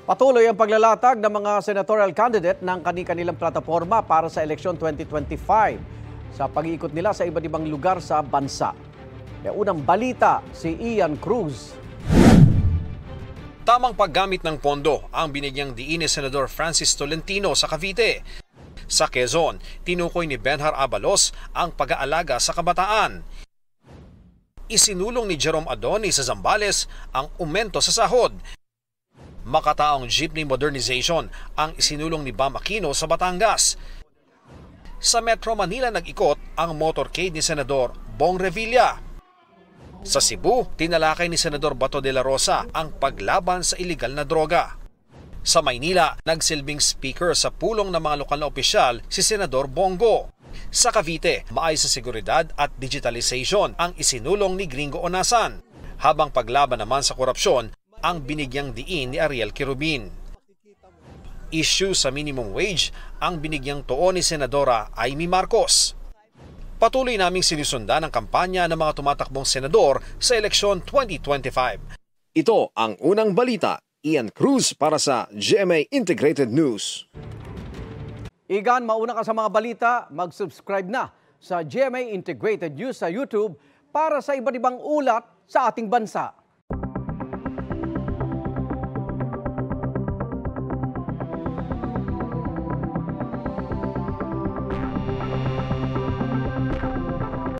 Patuloy ang paglalatag ng mga senatorial candidate ng kani-kanilang plataforma para sa eleksyon 2025 sa pag-iikot nila sa iba't ibang lugar sa bansa. May unang balita si Ian Cruz. Tamang paggamit ng pondo ang binigyang diin ni Senador Francis Tolentino sa Cavite. Sa Quezon, tinukoy ni Benhar Abalos ang pag-aalaga sa kabataan. Isinulong ni Jerome Adoni sa Zambales ang aumento sa sahod. Makataong jeepney modernization ang isinulong ni Bam Aquino sa Batangas. Sa Metro Manila nag-ikot ang motorcade ni Senador Bong Revilla. Sa Cebu, tinalakay ni Senador Bato de la Rosa ang paglaban sa iligal na droga. Sa Maynila, nagsilbing speaker sa pulong ng mga lokal na opisyal si Senador Bongo. Sa Cavite, maayos sa seguridad at digitalization ang isinulong ni Gringo Onasan. Habang paglaban naman sa korupsyon, ang binigyang diin ni Ariel Quirubin. Issue sa minimum wage ang binigyang tuon ni Senadora Amy Marcos. Patuloy naming sinusundan ang kampanya ng mga tumatakbong senador sa eleksyon 2025. Ito ang unang balita. Ian Cruz para sa GMA Integrated News. Igan, mauna ka sa mga balita, mag-subscribe na sa GMA Integrated News sa YouTube para sa iba't ibang ulat sa ating bansa.